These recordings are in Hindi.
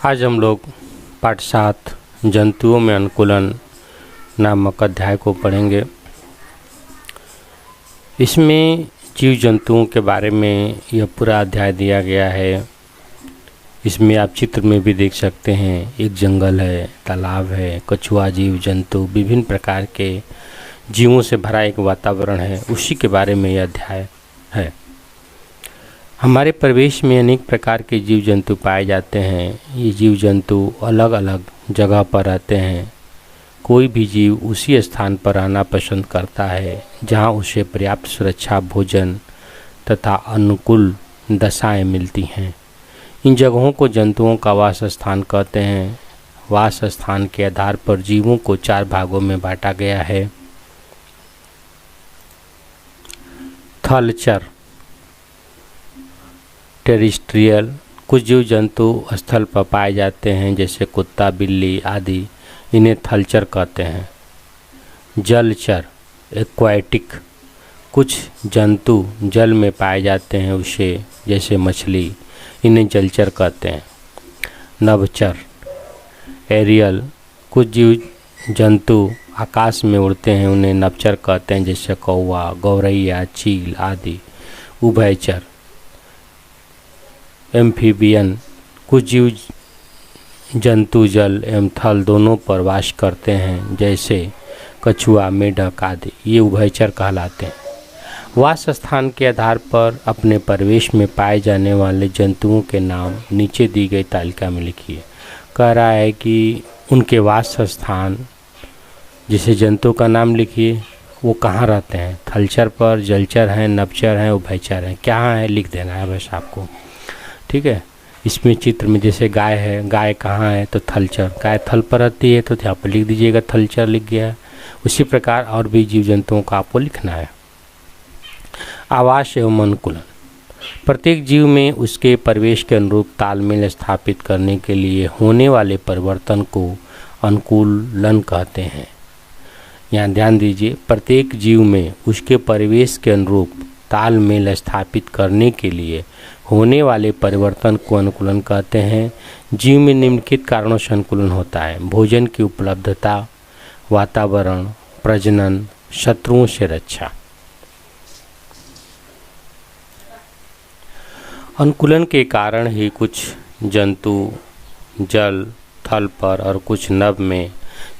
आज हम लोग पाठ 7 जंतुओं में अनुकूलन नामक अध्याय को पढ़ेंगे। इसमें जीव जंतुओं के बारे में यह पूरा अध्याय दिया गया है। इसमें आप चित्र में भी देख सकते हैं, एक जंगल है, तालाब है, कछुआ, जीव जंतु, विभिन्न प्रकार के जीवों से भरा एक वातावरण है। उसी के बारे में यह अध्याय है। हमारे परिवेश में अनेक प्रकार के जीव जंतु पाए जाते हैं। ये जीव जंतु अलग अलग जगह पर रहते हैं। कोई भी जीव उसी स्थान पर रहना पसंद करता है जहां उसे पर्याप्त सुरक्षा, भोजन तथा अनुकूल दशाएं मिलती हैं। इन जगहों को जंतुओं का वास स्थान कहते हैं। वास स्थान के आधार पर जीवों को 4 भागों में बांटा गया है। थलचर, टेरिस्ट्रियल, कुछ जीव जंतु स्थल पर पाए जाते हैं जैसे कुत्ता, बिल्ली आदि, इन्हें थलचर कहते हैं। जलचर, एक्वाटिक, कुछ जंतु जल में पाए जाते हैं उसे जैसे मछली, इन्हें जलचर कहते हैं। नभचर, एरियल, कुछ जीव जंतु आकाश में उड़ते हैं, उन्हें नभचर कहते हैं जैसे कौवा, गौरैया, चील आदि। उभयचर, एम्फीबियन, कुछ जीव जंतु जल एवं थल दोनों पर वास करते हैं जैसे कछुआ, मेढक आदि, ये उभयचर कहलाते हैं। वास स्थान के आधार पर अपने परिवेश में पाए जाने वाले जंतुओं के नाम नीचे दी गई तालिका में लिखिए। कह रहा है कि उनके वास स्थान, जिसे जंतु का नाम लिखिए, वो कहाँ रहते हैं। थलचर पर, जलचर हैं, नभचर हैं, उभयचर हैं। क्या है लिख देना है बस आपको, ठीक है। इसमें चित्र में जैसे गाय है, गाय कहाँ है तो थलचर, गाय थल पर रहती है तो यहाँ पर लिख दीजिएगा थलचर, लिख गया है। उसी प्रकार और भी जीव जंतुओं का आपको लिखना है। आवास एवं अनुकूलन, प्रत्येक जीव में उसके परिवेश के अनुरूप तालमेल स्थापित करने के लिए होने वाले परिवर्तन को अनुकूलन कहते हैं। यहाँ ध्यान दीजिए, प्रत्येक जीव में उसके परिवेश के अनुरूप तालमेल स्थापित करने के लिए होने वाले परिवर्तन को अनुकूलन कहते हैं। जीव में निम्नलिखित कारणों से अनुकूलन होता है: भोजन की उपलब्धता, वातावरण, प्रजनन, शत्रुओं से रक्षा। अनुकूलन के कारण ही कुछ जंतु जल, थल पर और कुछ नभ में,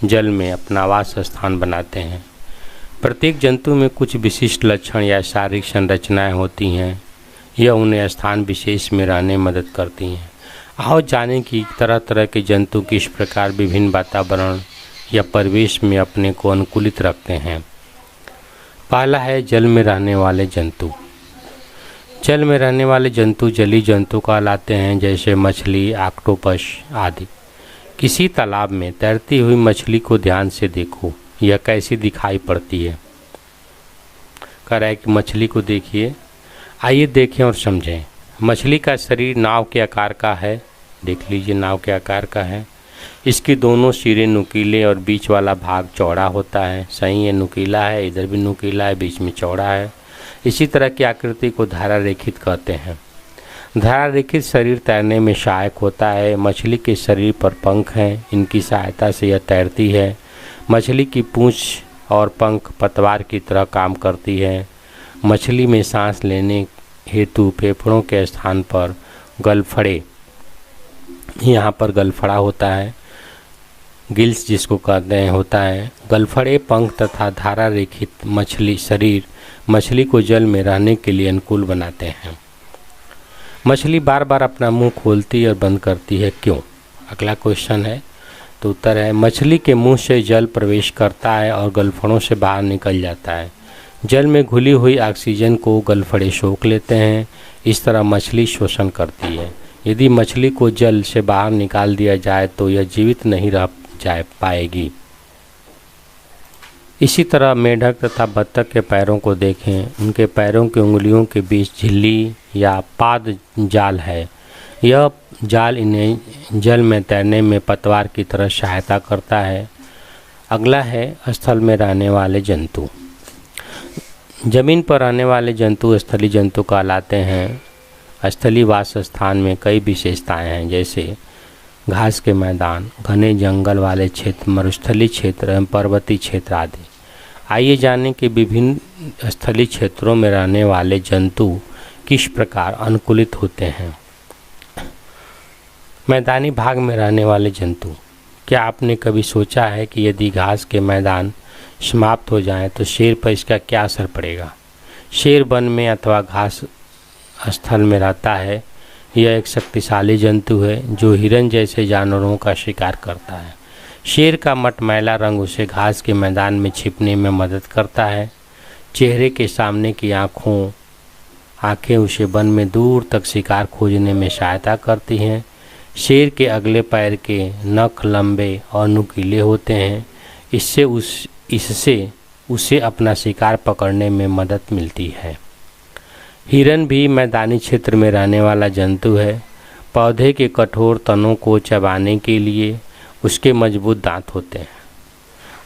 जल में अपना वास स्थान बनाते हैं। प्रत्येक जंतु में कुछ विशिष्ट लक्षण या शारीरिक संरचनाएं होती हैं। यह उन्हें स्थान विशेष में रहने में मदद करती हैं। आओ जानें कि तरह तरह के जंतु किस प्रकार विभिन्न वातावरण या परिवेश में अपने को अनुकूलित रखते हैं। पहला है जल में रहने वाले जंतु। जल में रहने वाले जंतु जलीय जंतु कहलाते हैं जैसे मछली, ऑक्टोपस आदि। किसी तालाब में तैरती हुई मछली को ध्यान से देखो, यह कैसी दिखाई पड़ती है। कह रहा है कि मछली को देखिए, आइए देखें और समझें। मछली का शरीर नाव के आकार का है, देख लीजिए नाव के आकार का है। इसके दोनों सिरे नुकीले और बीच वाला भाग चौड़ा होता है। सही, ये नुकीला है, इधर भी नुकीला है, बीच में चौड़ा है। इसी तरह की आकृति को धारा रेखित कहते हैं। धारा रेखित शरीर तैरने में सहायक होता है। मछली के शरीर पर पंख हैं, इनकी सहायता से यह तैरती है। मछली की पूंछ और पंख पतवार की तरह काम करती है। मछली में सांस लेने हेतु फेफड़ों के स्थान पर गलफड़े, यहाँ पर गलफड़ा होता है, गिल्स जिसको कहते हैं होता है। गलफड़े, पंख तथा धारा रेखित मछली शरीर मछली को जल में रहने के लिए अनुकूल बनाते हैं। मछली बार बार अपना मुंह खोलती और बंद करती है, क्यों? अगला क्वेश्चन है तो उत्तर है मछली के मुंह से जल प्रवेश करता है और गलफड़ों से बाहर निकल जाता है। जल में घुली हुई ऑक्सीजन को गलफड़े सोख लेते हैं। इस तरह मछली शोषण करती है। यदि मछली को जल से बाहर निकाल दिया जाए तो यह जीवित नहीं रह पाएगी। इसी तरह मेढक तथा बत्तख के पैरों को देखें। उनके पैरों की उंगलियों के बीच झिल्ली या पाद जाल है। यह जाल इन्हें जल में तैरने में पतवार की तरह सहायता करता है। अगला है स्थल में रहने वाले जंतु। जमीन पर रहने वाले जंतु स्थलीय जंतु कहलाते हैं। स्थलीय वास स्थान में कई विशेषताएं हैं, जैसे घास के मैदान, घने जंगल वाले क्षेत्र, मरुस्थलीय क्षेत्र एवं पर्वतीय क्षेत्र आदि। आइए जानें कि विभिन्न स्थलीय क्षेत्रों में रहने वाले जंतु किस प्रकार अनुकूलित होते हैं। मैदानी भाग में रहने वाले जंतु। क्या आपने कभी सोचा है कि यदि घास के मैदान समाप्त हो जाएं तो शेर पर इसका क्या असर पड़ेगा। शेर वन में अथवा घास स्थल में रहता है। यह एक शक्तिशाली जंतु है जो हिरन जैसे जानवरों का शिकार करता है। शेर का मटमैला रंग उसे घास के मैदान में छिपने में मदद करता है। चेहरे के सामने की आँखें उसे वन में दूर तक शिकार खोजने में सहायता करती हैं। शेर के अगले पैर के नख लंबे और नुकीले होते हैं। इससे उसे अपना शिकार पकड़ने में मदद मिलती है। हिरन भी मैदानी क्षेत्र में रहने वाला जंतु है। पौधे के कठोर तनों को चबाने के लिए उसके मजबूत दांत होते हैं।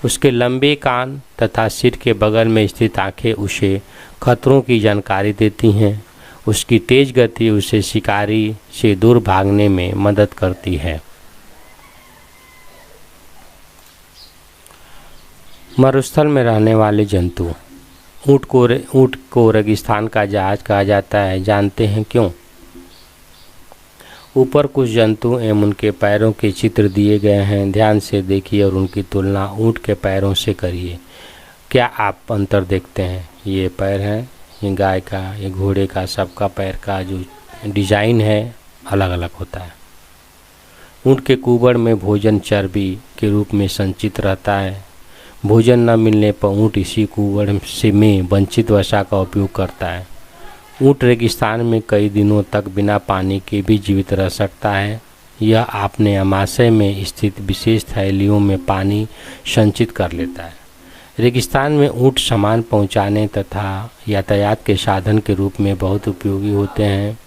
उसके लंबे कान तथा सिर के बगल में स्थित आंखें उसे खतरों की जानकारी देती हैं। उसकी तेज गति उसे शिकारी से दूर भागने में मदद करती है। मरुस्थल में रहने वाले जंतु। ऊँट को रेगिस्तान का जहाज कहा जाता है। जानते हैं क्यों? ऊपर कुछ जंतु एवं उनके पैरों के चित्र दिए गए हैं। ध्यान से देखिए और उनकी तुलना ऊँट के पैरों से करिए। क्या आप अंतर देखते हैं? ये पैर हैं, ये गाय का, ये घोड़े का, सबका पैर का जो डिजाइन है अलग अलग होता है। ऊँट के कुबड़ में भोजन चर्बी के रूप में संचित रहता है। भोजन न मिलने पर ऊँट इसी कुबड़ में वंचित वसा का उपयोग करता है। ऊँट रेगिस्तान में कई दिनों तक बिना पानी के भी जीवित रह सकता है। यह अपने आमाशय में स्थित विशेष थैलियों में पानी संचित कर लेता है। रेगिस्तान में ऊँट सामान पहुंचाने तथा यातायात के साधन के रूप में बहुत उपयोगी होते हैं।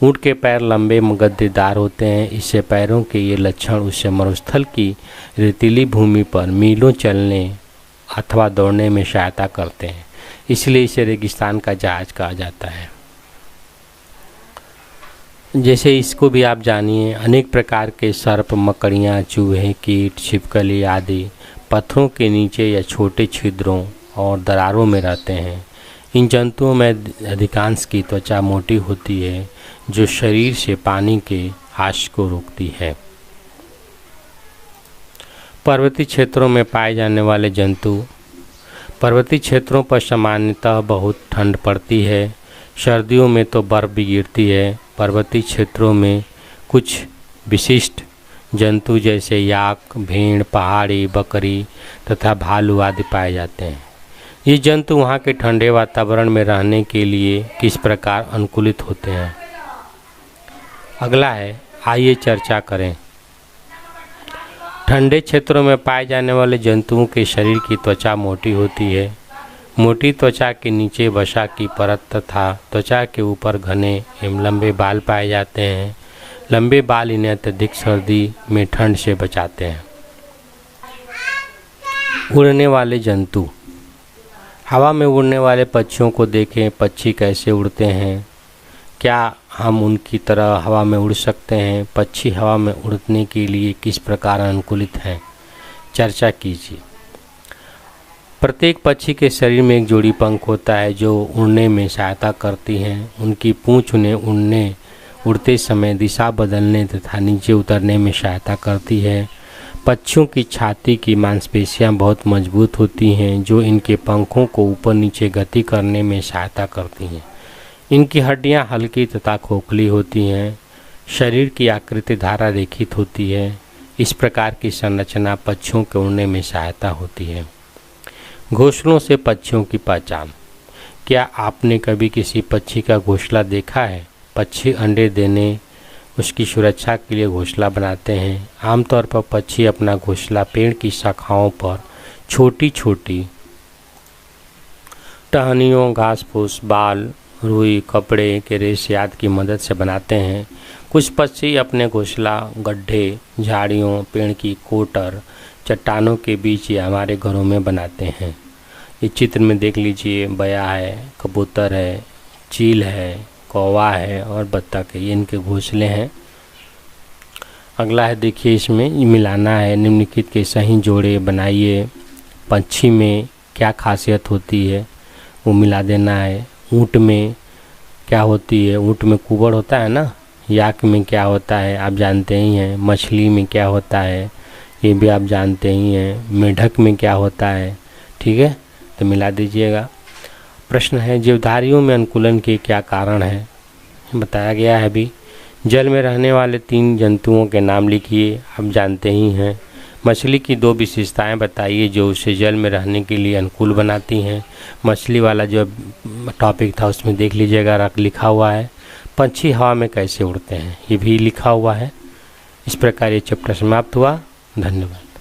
ऊँट के पैर लंबे गद्देदार होते हैं। इससे पैरों के ये लक्षण उसे मरुस्थल की रेतीली भूमि पर मीलों चलने अथवा दौड़ने में सहायता करते हैं। इसलिए इसे रेगिस्तान का जहाज कहा जाता है। जैसे इसको भी आप जानिए, अनेक प्रकार के सर्प, मकड़ियाँ, चूहे, कीट, छिपकली आदि पत्थरों के नीचे या छोटे छिद्रों और दरारों में रहते हैं। इन जंतुओं में अधिकांश की त्वचा मोटी होती है जो शरीर से पानी के आश को रोकती है। पर्वतीय क्षेत्रों में पाए जाने वाले जंतु। पर्वतीय क्षेत्रों पर सामान्यतः बहुत ठंड पड़ती है। सर्दियों में तो बर्फ़ भी गिरती है। पर्वतीय क्षेत्रों में कुछ विशिष्ट जंतु जैसे याक, भेड़, पहाड़ी बकरी तथा भालू आदि पाए जाते हैं। ये जंतु वहाँ के ठंडे वातावरण में रहने के लिए किस प्रकार अनुकूलित होते हैं। अगला है, आइए चर्चा करें। ठंडे क्षेत्रों में पाए जाने वाले जंतुओं के शरीर की त्वचा मोटी होती है। मोटी त्वचा के नीचे वसा की परत तथा त्वचा के ऊपर घने एवं लंबे बाल पाए जाते हैं। लंबे बाल इन्हें अत्यधिक सर्दी में ठंड से बचाते हैं। उड़ने वाले जंतु। हवा में उड़ने वाले पक्षियों को देखें। पक्षी कैसे उड़ते हैं? क्या हम उनकी तरह हवा में उड़ सकते हैं? पक्षी हवा में उड़ने के लिए किस प्रकार अनुकूलित हैं? चर्चा कीजिए। प्रत्येक पक्षी के शरीर में एक जोड़ी पंख होता है जो उड़ने में सहायता करती हैं। उनकी पूंछ उन्हें उड़ते समय दिशा बदलने तथा नीचे उतरने में सहायता करती है। पक्षियों की छाती की मांसपेशियां बहुत मजबूत होती हैं जो इनके पंखों को ऊपर नीचे गति करने में सहायता करती हैं। इनकी हड्डियां हल्की तथा खोखली होती हैं। शरीर की आकृति धारा रेखित होती है। इस प्रकार की संरचना पक्षियों के उड़ने में सहायता होती है। घोंसलों से पक्षियों की पहचान। क्या आपने कभी किसी पक्षी का घोंसला देखा है? पक्षी अंडे देने उसकी सुरक्षा के लिए घोंसला बनाते हैं। आमतौर पर पक्षी अपना घोंसला पेड़ की शाखाओं पर छोटी छोटी टहनियों, घास फूस, बाल, रुई, कपड़े के रेशे आदि की मदद से बनाते हैं। कुछ पक्षी अपने घोंसला गड्ढे, झाड़ियों, पेड़ की कोटर, चट्टानों के बीच या हमारे घरों में बनाते हैं। इस चित्र में देख लीजिए, बया है, कबूतर है, चील है, कौवा है और बत्तख है। ये इनके घोंसले हैं। अगला है, देखिए इसमें मिलाना है, निम्नलिखित के सही जोड़े बनाइए। पंछी में क्या खासियत होती है वो मिला देना है। ऊँट में क्या होती है, ऊँट में कुबड़ होता है ना। याक में क्या होता है आप जानते ही हैं। मछली में क्या होता है ये भी आप जानते ही हैं। मेढक में क्या होता है, ठीक है, तो मिला दीजिएगा। प्रश्न है, जीवधारियों में अनुकूलन के क्या कारण है, बताया गया है अभी। जल में रहने वाले 3 जंतुओं के नाम लिखिए, आप जानते ही हैं। मछली की 2 विशेषताएं बताइए जो उसे जल में रहने के लिए अनुकूल बनाती हैं। मछली वाला जो टॉपिक था उसमें देख लीजिएगा, लिखा हुआ है। पंछी हवा में कैसे उड़ते हैं ये भी लिखा हुआ है। इस प्रकार ये चैप्टर समाप्त हुआ। धन्यवाद।